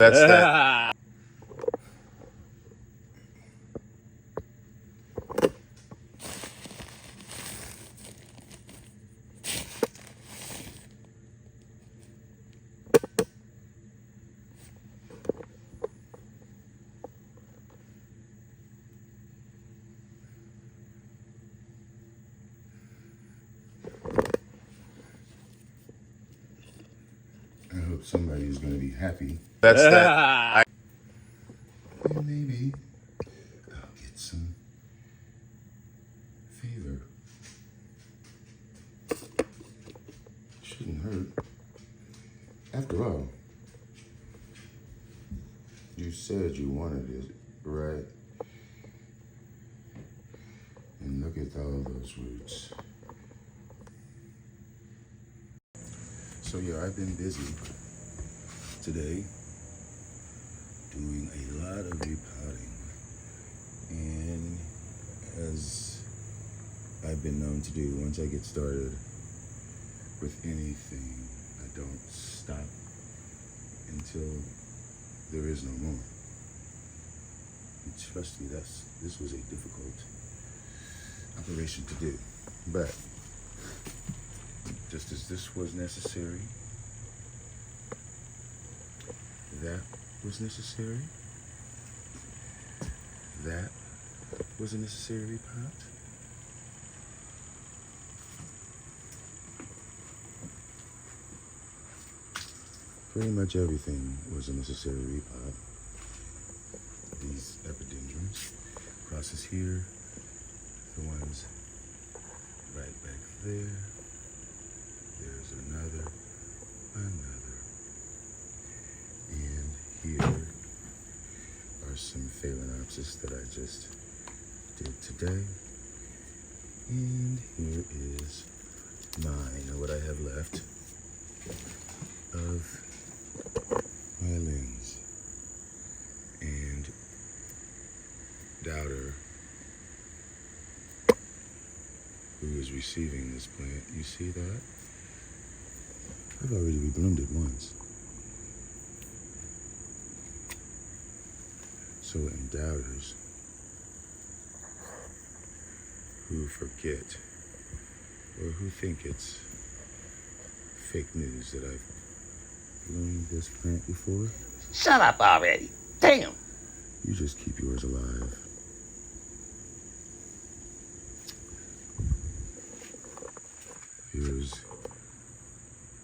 That's that. I hope somebody's going to be happy. That's that. And maybe I'll get some favor. Shouldn't hurt. After all, you said you wanted it, right? And look at all those roots. So yeah, I've been busy today doing a lot of repotting. And as I've been known to do, once I get started with anything, I don't stop until there is no more. And trust me, this was a difficult operation to do. But just as this was necessary, that was necessary, that was a necessary repot. Pretty much everything was a necessary repot. These epidendrums, process here, the ones right back there. There's another. And here are some phalaenopsis that I just did today. And here is mine, what I have left of my lens. And Doubter, who is receiving this plant, you see that? I've already rebloomed it once. So in doubters who forget or who think it's fake news that I've bloomed this plant before, Shut up already. Damn. you just keep yours alive.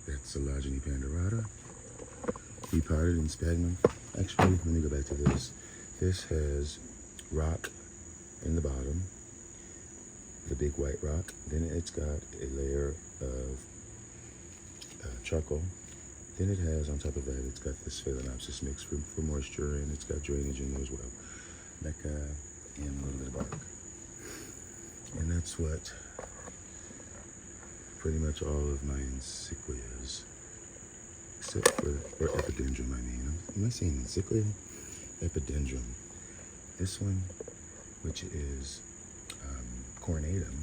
That's Silogeny pandarata, repotted in sphagnum. Actually, let me go back to this. This has rock in the bottom, the big white rock. Then it's got a layer of charcoal. Then it has, on top of that, it's got this phalaenopsis mix for moisture, and it's got drainage in there as well. Leca and a little bit of bark. And that's what pretty much all of my encyclias, except for epidendrum, I mean. Am I saying encyclia? Epidendrum. This one, which is cornatum,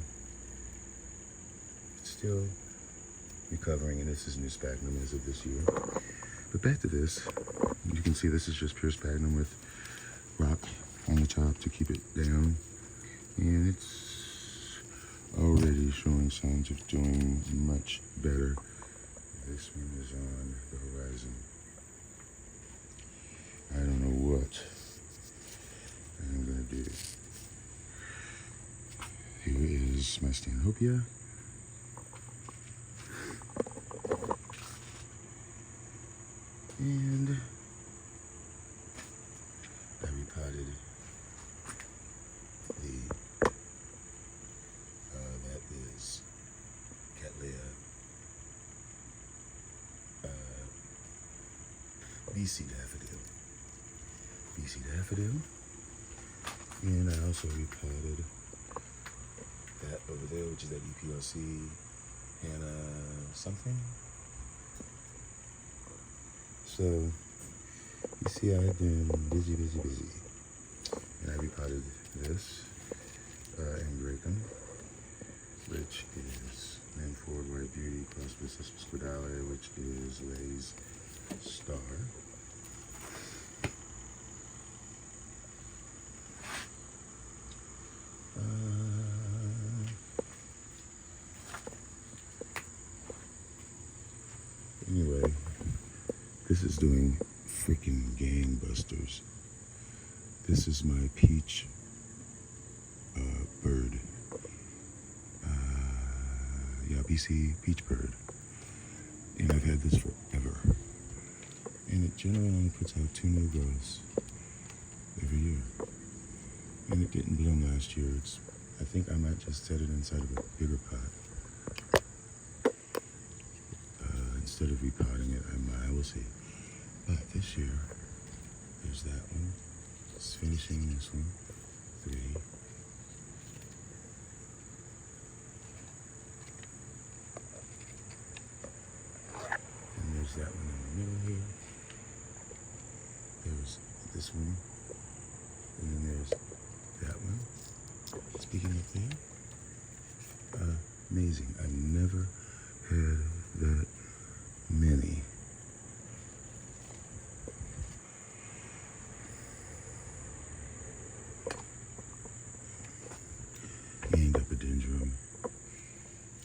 it's still recovering, and this is new sphagnum as of this year. But back to this, you can see this is just pure sphagnum with rock on the top to keep it down. And it's already showing signs of doing much better. This one is on the horizon. I don't know what I'm gonna do. Here is my Stanhopea. And I repotted that is Cattleya BC daffodil. And I also repotted that over there, which is that EPLC Hannah something. So you see, I've been busy. And I repotted this Angraecum, which is Manford White Beauty plus Squidale, which is Lay's Star. This is doing freaking gangbusters. This is my peach bird. Yeah, BC peach bird. And I've had this forever. And it generally only puts out 2 new growths every year. And it didn't bloom last year. I think I might just set it inside of a bigger pot. Instead of repotting it, I will see. But this year, there's that one. It's finishing this one. 3. And there's that one in the middle here. There's this one. And then there's that one. Speaking up there. Amazing. I've never had that many. Epidendrum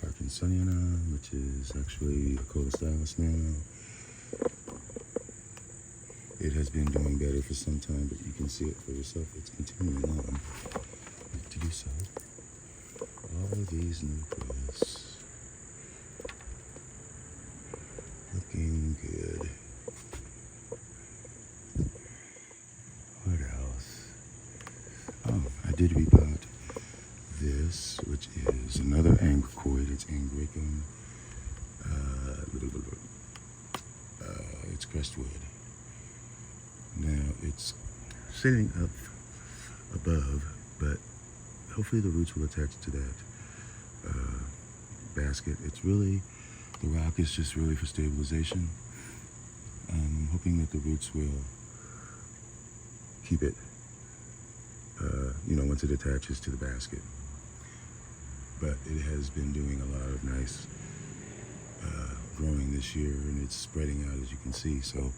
Parkinsoniana, which is actually a colostylus now. It has been doing better for some time, but you can see it for yourself. It's continuing on to do so. All of these new growths looking good. What else? Oh, I did repot this, which is another angracoid. It's Angraecum. It's crestwood. Now it's sitting up above, but hopefully the roots will attach to that basket. It's really, the rock is just really for stabilization. I'm hoping that the roots will keep it, once it attaches to the basket. But it has been doing a lot of nice growing this year, and it's spreading out, as you can see. So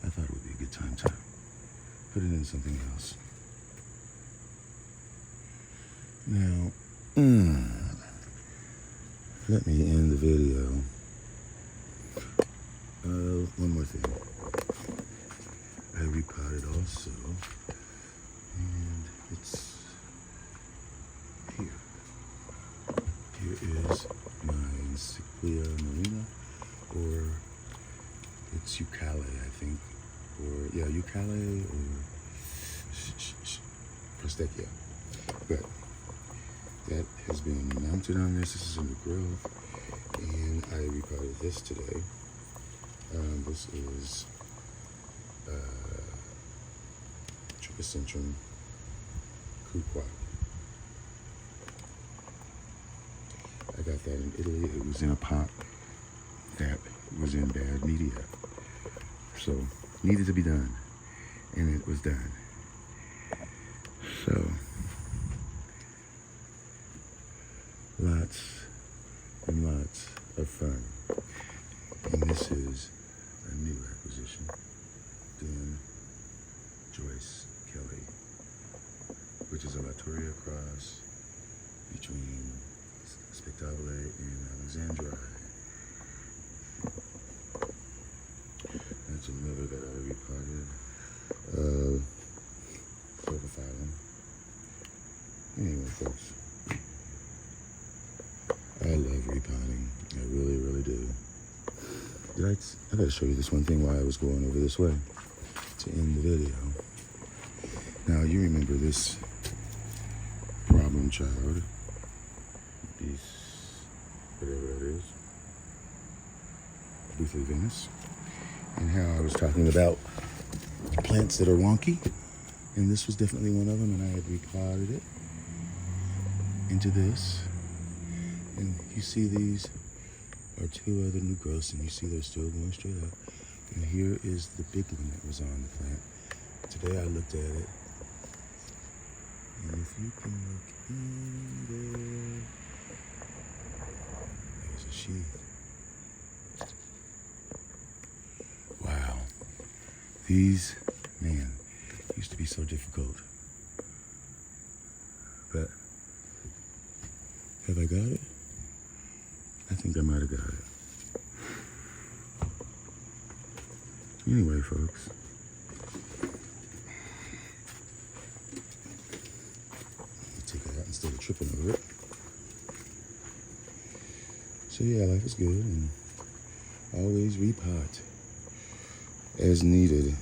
I thought it would be a good time to put it in something else. Now, let me end the video. One more thing. I repotted also, and it's here. Here is my Encyclia marina, or it's Eucale, I think, or yeah, Eucale or Prostechia. But that has been mounted on this. This is in the grove, and I repotted this today. This is Trichocentrum Cuqua. I got that in Italy. It was in a pot that was in bad media. So, needed to be done. And it was done. So, lots and lots of fun. And this is a new acquisition. Dan Joyce Kelly, which is a Latoria cross between Spectabile and Alexandri. That's another that I repotted. Profilum. Anyway, folks, I love repotting. I really, really do. I gotta show you this one thing while I was going over this way to end the video. Now, you remember this problem child, whatever that is, Boothly Venus, and how I was talking about plants that are wonky, and this was definitely one of them, and I had repotted it into this, and you see these are 2 other new growths, and you see they're still going straight up. And here is the big one that was on the plant. Today I looked at it, and if you can look in there, there's a sheath. Wow. These, man, used to be so difficult. But, have I got it? I think I might have got it. Anyway, folks. Take it out instead of tripping over it. So yeah, life is good and always repot as needed.